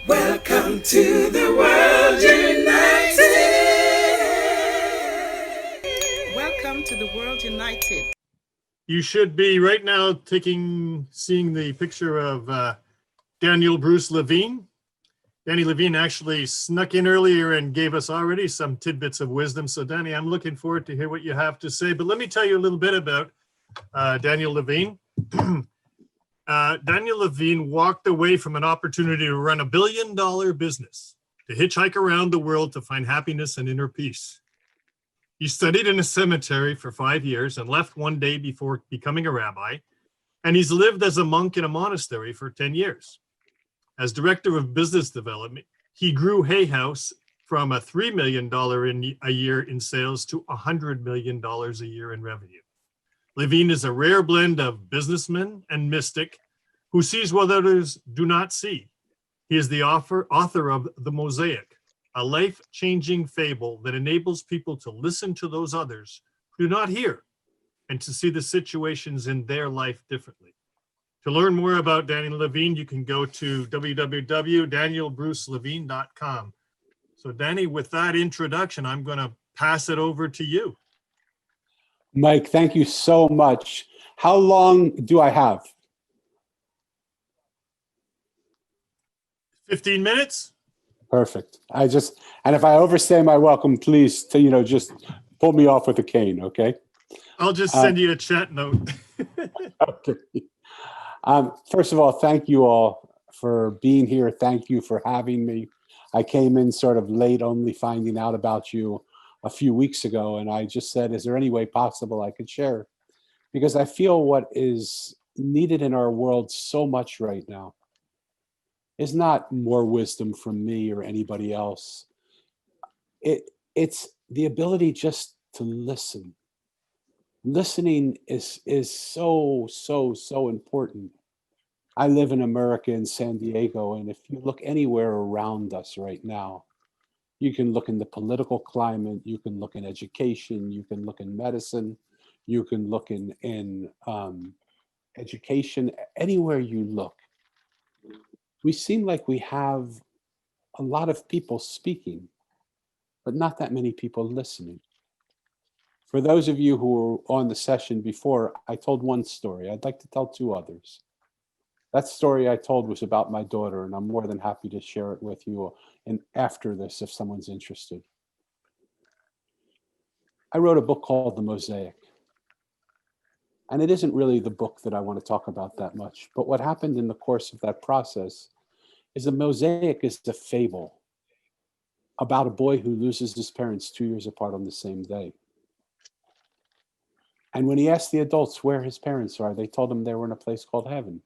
Welcome to the world united. Welcome to the world united. You should be right now seeing the picture of Daniel Bruce Levine. Danny Levine actually snuck in earlier and gave us already some tidbits of wisdom. So Danny, I'm looking forward to hear what you have to say. But let me tell you a little bit about Daniel Levine. Daniel Levine walked away from an opportunity to run $1 billion business, to hitchhike around the world to find happiness and inner peace. He studied in a cemetery for 5 years and left one day before becoming a rabbi, and he's lived as a monk in a monastery for 10 years. As director of business development, he grew Hay House from a $3 million a year in sales to $100 million a year in revenue. Levine is a rare blend of businessman and mystic who sees what others do not see. He is the author of The Mosaic, a life-changing fable that enables people to listen to those others who do not hear and to see the situations in their life differently. To learn more about Daniel Levine, you can go to www.danielbrucelevine.com. So Danny, with that introduction, I'm going to pass it over to you. Mike, thank you so much. How long do I have? 15 minutes? Perfect. And if I overstay my welcome, please, just pull me off with a cane, okay? I'll just send you a chat note. Okay. First of all, thank you all for being here. Thank you for having me. I came in sort of late, only finding out about you a few weeks ago, and I just said, is there any way possible I could share? Because I feel what is needed in our world so much right now is not more wisdom from me or anybody else. It's the ability just to listen. Listening is so important. I live in America, in San Diego, and if you look anywhere around us right now, you can look in the political climate, you can look in education, you can look in medicine, you can look in education, anywhere you look. We seem like we have a lot of people speaking, but not that many people listening. For those of you who were on the session before, I told one story. I'd like to tell two others. That story I told was about my daughter, and I'm more than happy to share it with you and after this if someone's interested. I wrote a book called The Mosaic. And it isn't really the book that I want to talk about that much, but what happened in the course of that process is The Mosaic is a fable about a boy who loses his parents 2 years apart on the same day. And when he asked the adults where his parents are, they told him they were in a place called heaven.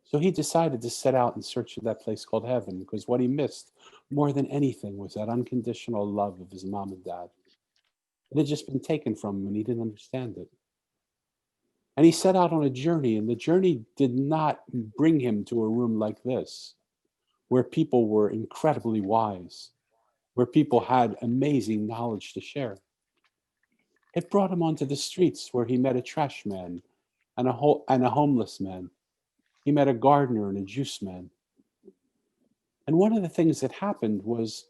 So he decided to set out in search of that place called heaven, because what he missed more than anything was that unconditional love of his mom and dad. It had just been taken from him and he didn't understand it. And he set out on a journey, and the journey did not bring him to a room like this, where people were incredibly wise, where people had amazing knowledge to share. It brought him onto the streets where he met a trash man and a homeless man. He met a gardener and a juice man. And one of the things that happened was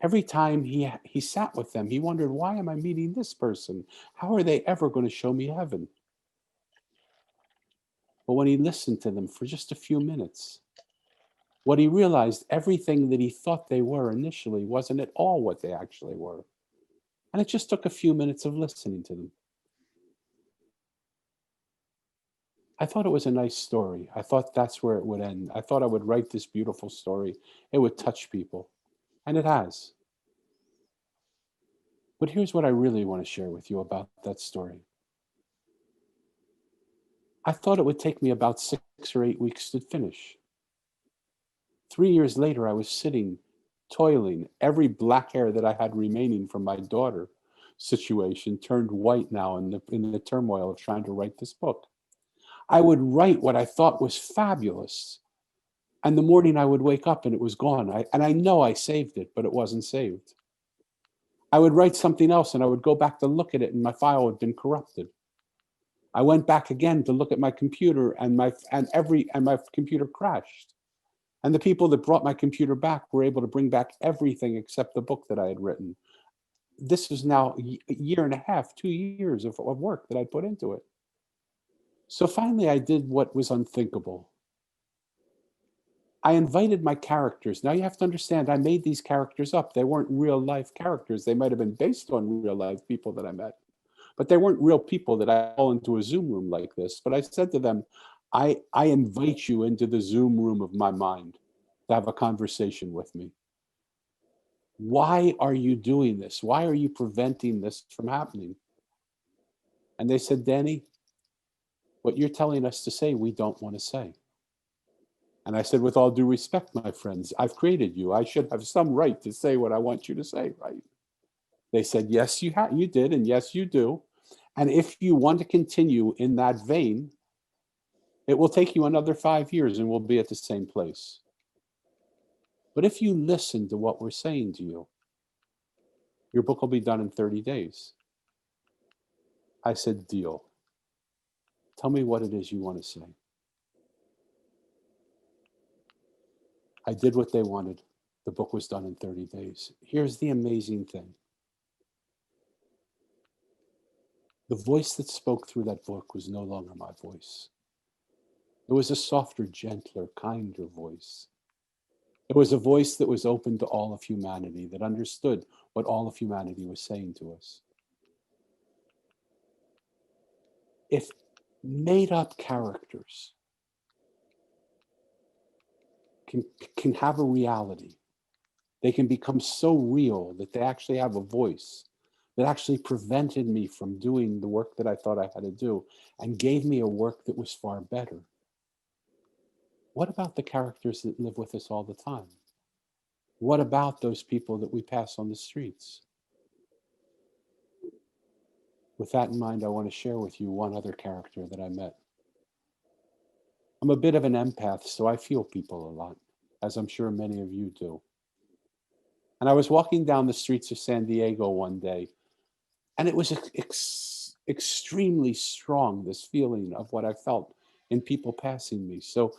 every time he sat with them, he wondered, why am I meeting this person? How are they ever going to show me heaven? But when he listened to them for just a few minutes, what he realized, everything that he thought they were initially wasn't at all what they actually were. And it just took a few minutes of listening to them. I thought it was a nice story. I thought that's where it would end. I thought I would write this beautiful story. It would touch people. And it has. But here's what I really want to share with you about that story. I thought it would take me about 6 or 8 weeks to finish. 3 years later, I was sitting, toiling. Every black hair that I had remaining from my daughter situation turned white now in the turmoil of trying to write this book. I would write what I thought was fabulous. And the morning I would wake up and it was gone. And I know I saved it, but it wasn't saved. I would write something else and I would go back to look at it and my file had been corrupted. I went back again to look at my computer and my computer crashed. And the people that brought my computer back were able to bring back everything except the book that I had written. This was now a year and a half, 2 years of work that I put into it. So finally, I did what was unthinkable. I invited my characters. Now you have to understand, I made these characters up. They weren't real life characters. They might have been based on real life people that I met, but they weren't real people that I call into a Zoom room like this. But I said to them, I invite you into the Zoom room of my mind to have a conversation with me. Why are you doing this? Why are you preventing this from happening? And they said, Danny, what you're telling us to say, we don't want to say. And I said, with all due respect, my friends, I've created you. I should have some right to say what I want you to say, right? They said, yes, you did, and yes, you do. And if you want to continue in that vein, it will take you another 5 years and we'll be at the same place. But if you listen to what we're saying to you, your book will be done in 30 days. I said, deal. Tell me what it is you want to say. I did what they wanted. The book was done in 30 days. Here's the amazing thing. The voice that spoke through that book was no longer my voice. It was a softer, gentler, kinder voice. It was a voice that was open to all of humanity, that understood what all of humanity was saying to us. If made-up characters can have a reality, they can become so real that they actually have a voice that actually prevented me from doing the work that I thought I had to do and gave me a work that was far better. What about the characters that live with us all the time? What about those people that we pass on the streets? With that in mind, I want to share with you one other character that I met. I'm a bit of an empath, so I feel people a lot, as I'm sure many of you do. And I was walking down the streets of San Diego one day, and it was extremely strong, this feeling of what I felt in people passing me. So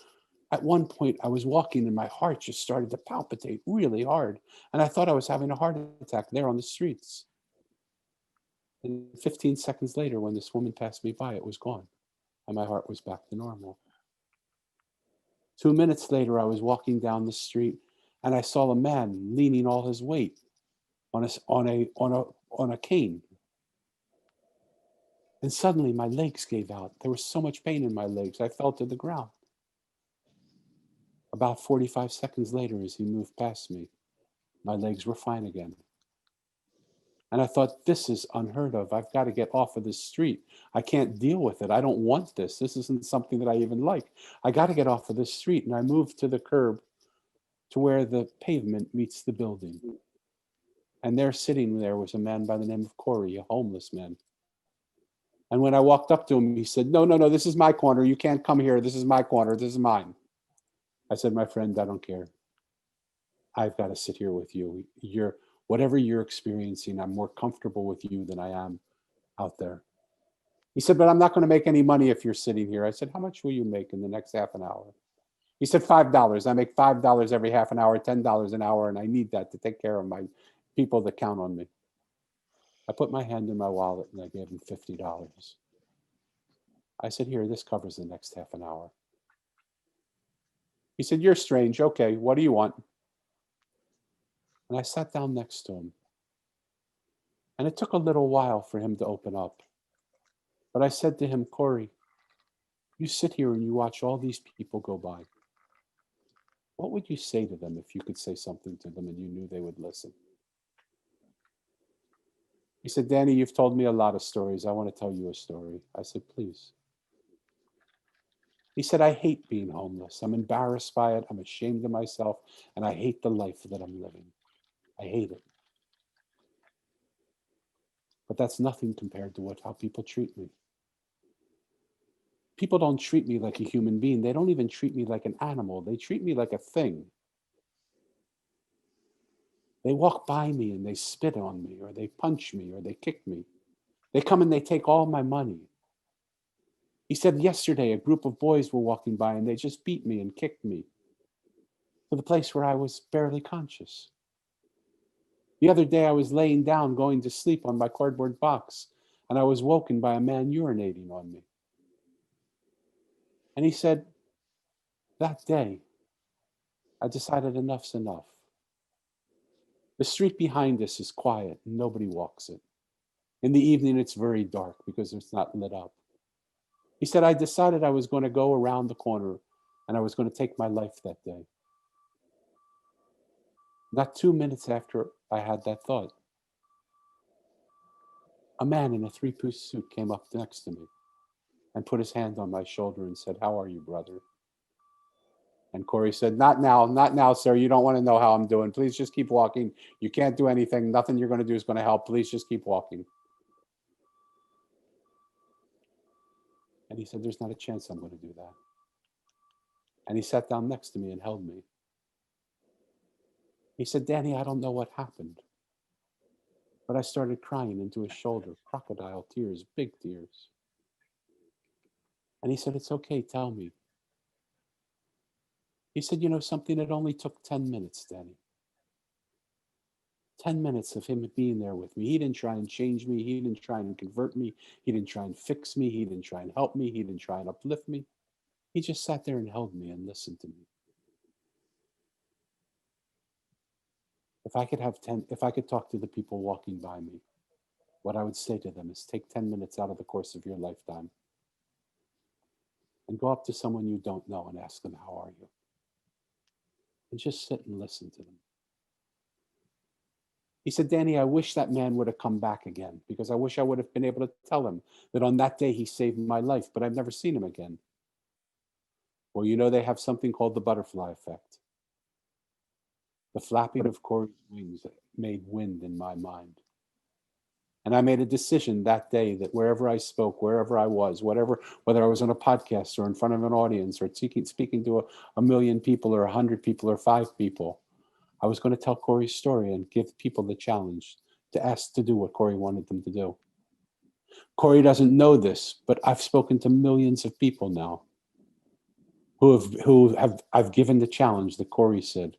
at one point I was walking and my heart just started to palpitate really hard. And I thought I was having a heart attack there on the streets. And 15 seconds later, when this woman passed me by, it was gone. And my heart was back to normal. 2 minutes later, I was walking down the street and I saw a man leaning all his weight on a cane. And suddenly my legs gave out. There was so much pain in my legs, I fell to the ground. About 45 seconds later, as he moved past me, my legs were fine again. And I thought, this is unheard of. I've got to get off of this street. I can't deal with it. I don't want this. This isn't something that I even like. I got to get off of this street. And I moved to the curb to where the pavement meets the building. And there, sitting there, was a man by the name of Corey, a homeless man. And when I walked up to him, he said, no, this is my corner. You can't come here. This is my corner. This is mine. I said, my friend, I don't care. I've got to sit here with you. Whatever you're experiencing, I'm more comfortable with you than I am out there. He said, but I'm not going to make any money if you're sitting here. I said, how much will you make in the next half an hour? He said, $5. I make $5 every half an hour, $10 an hour, and I need that to take care of my people that count on me. I put my hand in my wallet and I gave him $50. I said, here, this covers the next half an hour. He said, you're strange. Okay, what do you want? And I sat down next to him. And it took a little while for him to open up. But I said to him, Corey, you sit here and you watch all these people go by. What would you say to them if you could say something to them and you knew they would listen? He said, Danny, you've told me a lot of stories. I want to tell you a story. I said, please. He said, I hate being homeless. I'm embarrassed by it. I'm ashamed of myself. And I hate the life that I'm living. I hate it. But that's nothing compared to how people treat me. People don't treat me like a human being. They don't even treat me like an animal. They treat me like a thing. They walk by me and they spit on me, or they punch me, or they kick me. They come and they take all my money. He said yesterday a group of boys were walking by and they just beat me and kicked me. to the place where I was barely conscious. The other day, I was laying down, going to sleep on my cardboard box, and I was woken by a man urinating on me. And he said, that day, I decided enough's enough. The street behind us is quiet, and nobody walks it. In the evening, it's very dark because it's not lit up. He said, I decided I was going to go around the corner and I was going to take my life that day. Not 2 minutes after I had that thought, a man in a three-piece suit came up next to me and put his hand on my shoulder and said, how are you, brother? And Corey said, not now, sir. You don't want to know how I'm doing. Please just keep walking. You can't do anything. Nothing you're going to do is going to help. Please just keep walking. And he said, there's not a chance I'm going to do that. And he sat down next to me and held me. He said, Danny, I don't know what happened, but I started crying into his shoulder, crocodile tears, big tears. And he said, it's okay, tell me. He said, you know something, it only took 10 minutes, Danny. 10 minutes of him being there with me. He didn't try and change me. He didn't try and convert me. He didn't try and fix me. He didn't try and help me. He didn't try and uplift me. He just sat there and held me and listened to me. If I could talk to the people walking by me, what I would say to them is take 10 minutes out of the course of your lifetime and go up to someone you don't know and ask them, how are you? And just sit and listen to them. He said, Danny, I wish that man would have come back again because I wish I would have been able to tell him that on that day he saved my life, but I've never seen him again. Well, you know, they have something called the butterfly effect. The flapping of Corey's wings made wind in my mind. And I made a decision that day that wherever I spoke, wherever I was, whether I was on a podcast or in front of an audience or speaking to a million people or 100 people or 5 people, I was going to tell Corey's story and give people the challenge to ask to do what Corey wanted them to do. Corey doesn't know this, but I've spoken to millions of people now I've given the challenge that Corey said.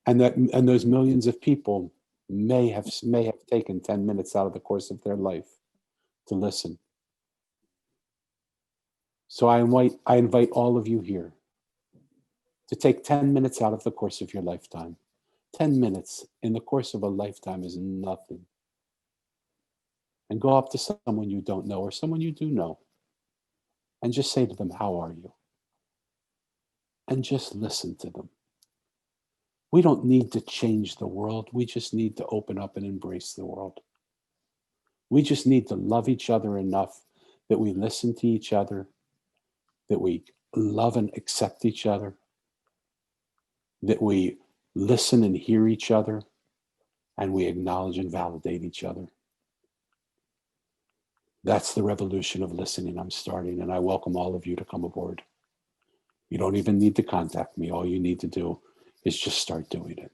And those millions of people may have taken 10 minutes out of the course of their life to listen. So I invite all of you here to take 10 minutes out of the course of your lifetime. 10 minutes in the course of a lifetime is nothing. And go up to someone you don't know or someone you do know and just say to them, how are you? And just listen to them. We don't need to change the world. We just need to open up and embrace the world. We just need to love each other enough that we listen to each other, that we love and accept each other, that we listen and hear each other, and we acknowledge and validate each other. That's the revolution of listening I'm starting, and I welcome all of you to come aboard. You don't even need to contact me. All you need to do is just start doing it.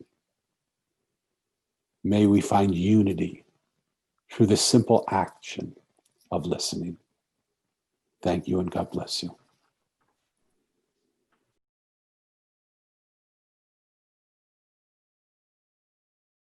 May we find unity through the simple action of listening. Thank you, and God bless you.